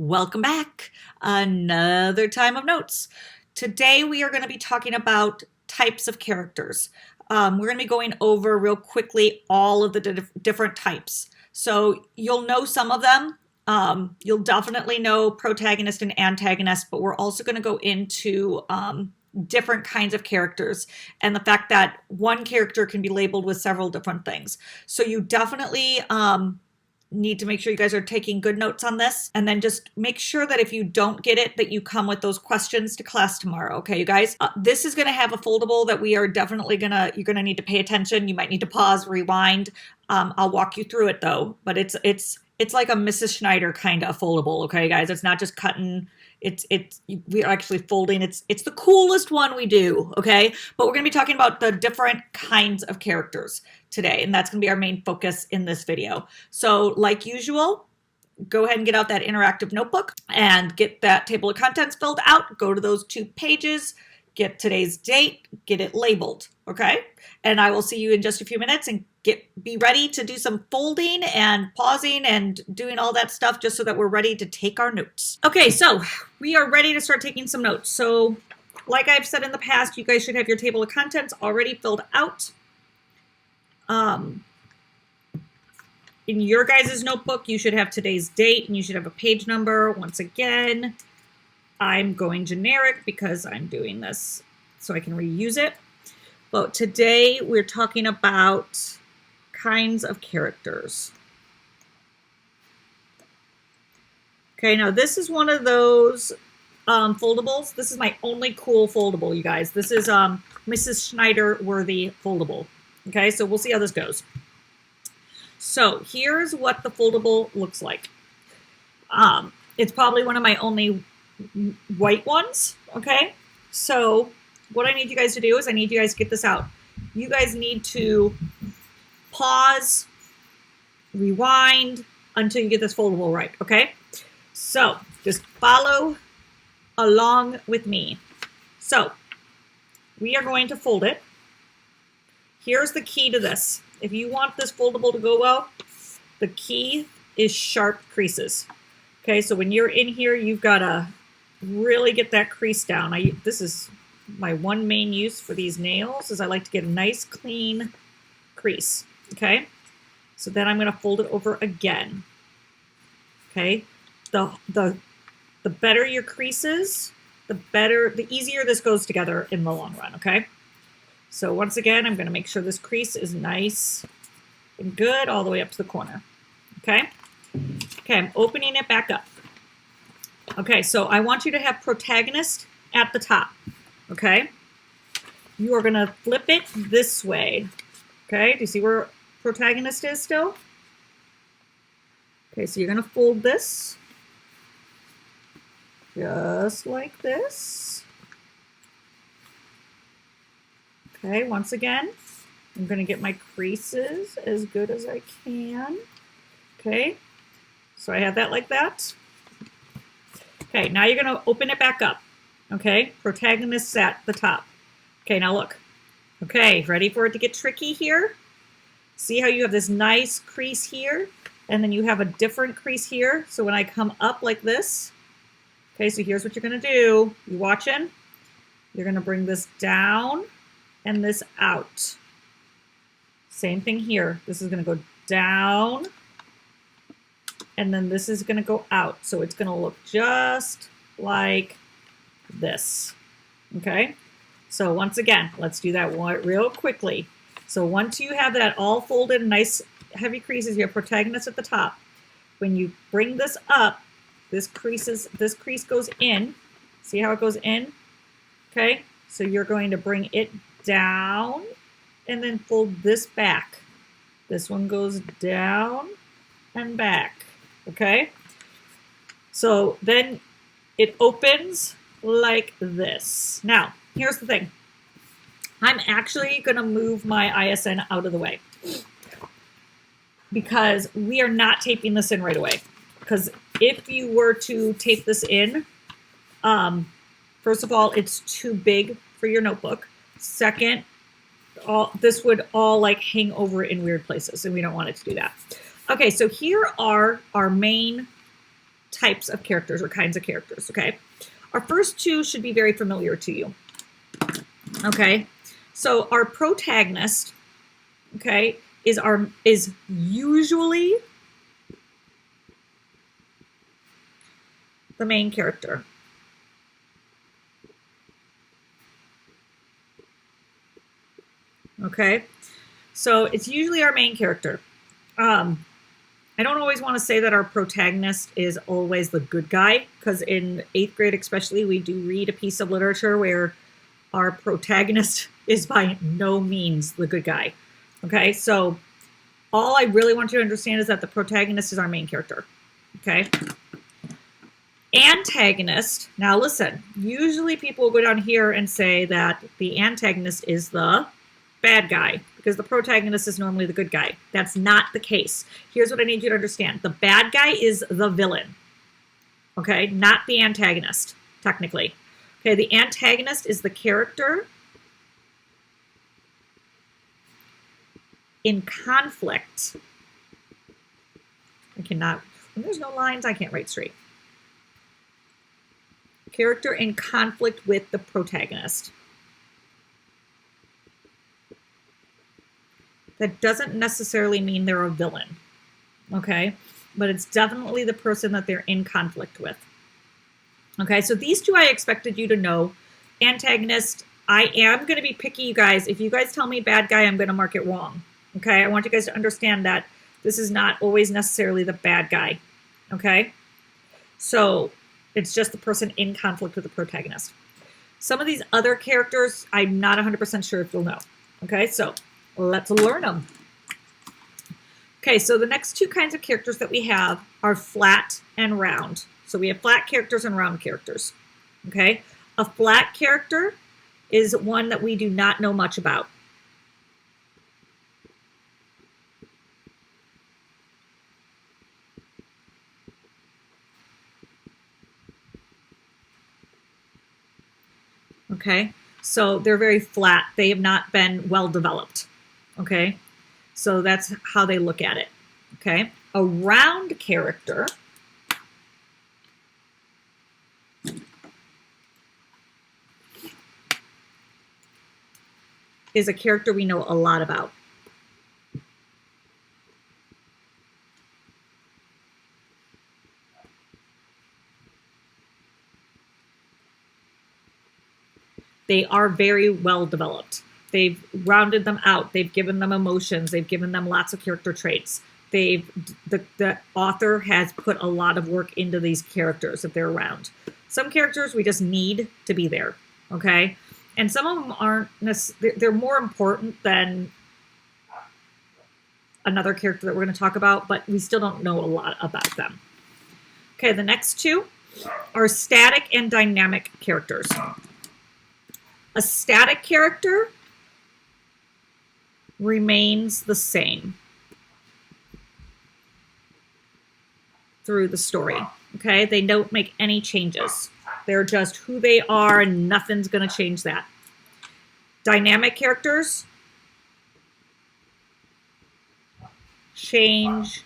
Welcome back. Another time of notes. Today we are going to be talking about types of characters. We're going to be going over real quickly all of the different types. So you'll know some of them. You'll definitely know protagonist and antagonist, but we're also going to go into different kinds of characters and the fact that one character can be labeled with several different things. So you definitely need to make sure you guys are taking good notes on this, and then just make sure that if you don't get it, that you come with those questions to class tomorrow. Okay, you guys, this is going to have a foldable that we are definitely you're gonna need to pay attention. You might need to pause, rewind. I'll walk you through it though, but it's like a Mrs. Schneider kind of foldable. Okay, guys, it's not just cutting. We're actually folding. It's the coolest one we do. Okay, but we're gonna be talking about the different kinds of characters today, and that's gonna be our main focus in this video. So like usual, go ahead and get out that interactive notebook and get that table of contents filled out. Go to those 2 pages, get today's date, get it labeled. Okay, and I will see you in just a few minutes and be ready to do some folding and pausing and doing all that stuff just so that we're ready to take our notes. Okay, so we are ready to start taking some notes. So like I've said in the past, you guys should have your table of contents already filled out. In your guys' notebook, you should have today's date and you should have a page number. Once again, I'm going generic because I'm doing this so I can reuse it. But today we're talking about kinds of characters. Okay, now this is one of those foldables. This is my only cool foldable, you guys. This is Mrs. Schneider worthy foldable. Okay, so we'll see how this goes. So here's what the foldable looks like. It's probably one of my only white ones. Okay, so what I need you guys to do is I need you guys to get this out. You guys need to pause, rewind until you get this foldable right, okay? So just follow along with me. So we are going to fold it. Here's the key to this. If you want this foldable to go well, the key is sharp creases. Okay, so when you're in here, you've got to really get that crease down. This is my one main use for these nails, is I like to get a nice clean crease. Okay, so then I'm going to fold it over again. Okay, the better your creases, the easier this goes together in the long run. Okay, so once again, I'm going to make sure this crease is nice and good all the way up to the corner. Okay, I'm opening it back up. Okay, so I want you to have protagonist at the top. Okay, you are going to flip it this way. Okay, do you see where protagonist is still? Okay, so you're going to fold this just like this. Okay, once again, I'm going to get my creases as good as I can. Okay, so I have that like that. Okay, now you're going to open it back up. Okay, protagonist's at the top. Okay, now look. Okay, ready for it to get tricky here? See how you have this nice crease here, and then you have a different crease here. So when I come up like this, okay, so here's what you're going to do. You watching? You're going to bring this down and this out. Same thing here. This is going to go down, and then this is going to go out. So it's going to look just like this. Okay? So once again, let's do that one real quickly. So once you have that all folded, nice heavy creases, you have protagonist at the top. When you bring this up, this crease goes in. See how it goes in? Okay, so you're going to bring it down and then fold this back. This one goes down and back. Okay, so then it opens like this. Now, here's the thing. I'm actually going to move my ISN out of the way because we are not taping this in right away. Because if you were to tape this in, first of all, it's too big for your notebook. Second, this would all like hang over in weird places, and we don't want it to do that. Okay, so here are our main types of characters or kinds of characters, okay? Our first two should be very familiar to you, okay? So our protagonist, okay, is usually the main character. Okay, so it's usually our main character. I don't always want to say that our protagonist is always the good guy, because in 8th grade especially, we do read a piece of literature where our protagonist is by no means the good guy. Okay, so all I really want you to understand is that the protagonist is our main character. Okay. Antagonist, now listen, usually people will go down here and say that the antagonist is the bad guy because the protagonist is normally the good guy. That's not the case. Here's what I need you to understand. The bad guy is the villain, okay? Not the antagonist, technically. Okay, the antagonist is the character in conflict. I cannot, when there's no lines, I can't write straight. Character in conflict with the protagonist. That doesn't necessarily mean they're a villain, okay? But it's definitely the person that they're in conflict with. Okay, so these two I expected you to know. Antagonist, I am going to be picky, you guys. If you guys tell me bad guy, I'm going to mark it wrong. Okay, I want you guys to understand that this is not always necessarily the bad guy. Okay, so it's just the person in conflict with the protagonist. Some of these other characters, I'm not 100% sure if you'll know. Okay, so let's learn them. Okay, so the next two kinds of characters that we have are flat and round. So we have flat characters and round characters. Okay, a flat character is one that we do not know much about. Okay, so they're very flat. They have not been well developed. Okay, so that's how they look at it. Okay, a round character is a character we know a lot about. They are very well developed. They've rounded them out. They've given them emotions. They've given them lots of character traits. The author has put a lot of work into these characters that they're around. Some characters we just need to be there, okay? And some of them aren't necessarily, they're more important than another character that we're going to talk about, but we still don't know a lot about them. Okay, the next two are static and dynamic characters. A static character remains the same through the story, okay? They don't make any changes. They're just who they are and nothing's going to change that. Dynamic characters change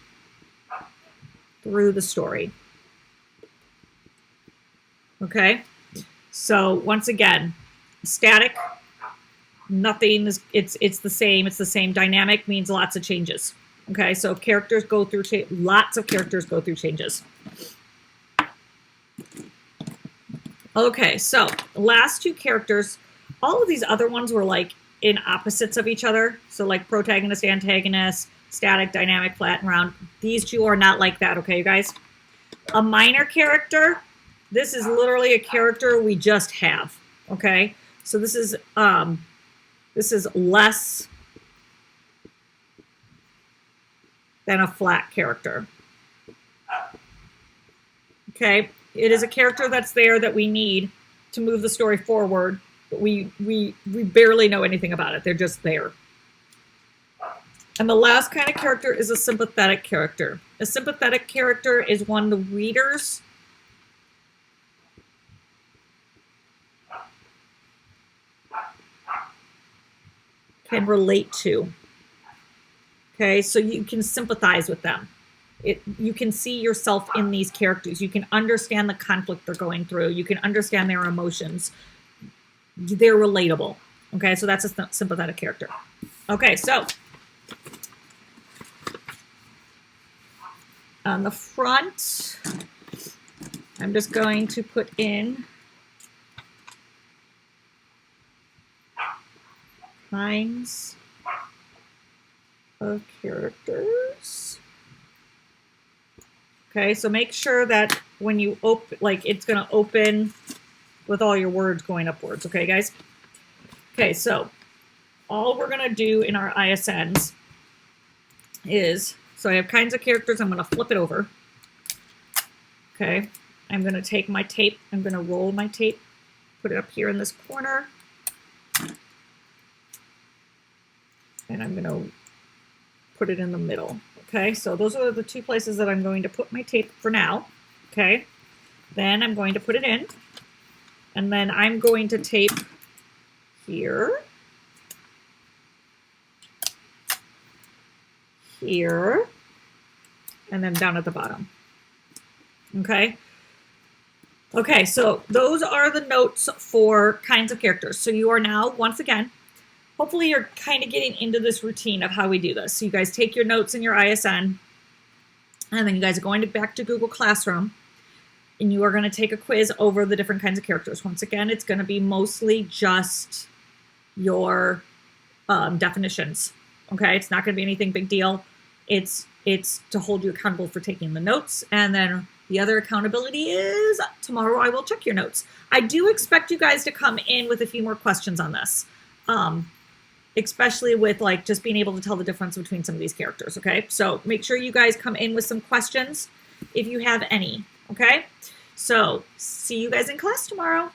through the story, okay? So once again, static, nothing is, it's the same. It's the same. Dynamic means lots of changes. Okay, so characters go through, lots of characters go through changes. Okay, so last two characters, all of these other ones were like in opposites of each other. So like protagonist, antagonist, static, dynamic, flat, and round. These two are not like that, okay, you guys? A minor character, this is literally a character we just have, okay? So this is less than a flat character. Okay, it is a character that's there that we need to move the story forward, but we barely know anything about it. They're just there. And the last kind of character is a sympathetic character. A sympathetic character is one the readers can relate to. Okay, so you can sympathize with them. you can see yourself in these characters. You can understand the conflict they're going through. You can understand their emotions. They're relatable. Okay, so that's a sympathetic character. Okay, so on the front, I'm just going to put in kinds of characters. Okay, so make sure that when you open, like it's going to open with all your words going upwards. Okay, guys? Okay, so all we're going to do in our ISNs is, so I have kinds of characters. I'm going to flip it over. Okay, I'm going to take my tape. I'm going to roll my tape, put it up here in this corner. And I'm going to put it in the middle. Okay, so those are the two places that I'm going to put my tape for now. Okay, then I'm going to put it in. And then I'm going to tape here, here, and then down at the bottom. Okay. Okay, so those are the notes for kinds of characters. So you are now, once again, hopefully you're kind of getting into this routine of how we do this. So you guys take your notes in your ISN, and then you guys are going back to Google Classroom, and you are going to take a quiz over the different kinds of characters. Once again, it's going to be mostly just your definitions. Okay, it's not going to be anything big deal. It's to hold you accountable for taking the notes, and then the other accountability is tomorrow I will check your notes. I do expect you guys to come in with a few more questions on this, especially with like just being able to tell the difference between some of these characters. Okay, so make sure you guys come in with some questions if you have any. Okay, so see you guys in class tomorrow.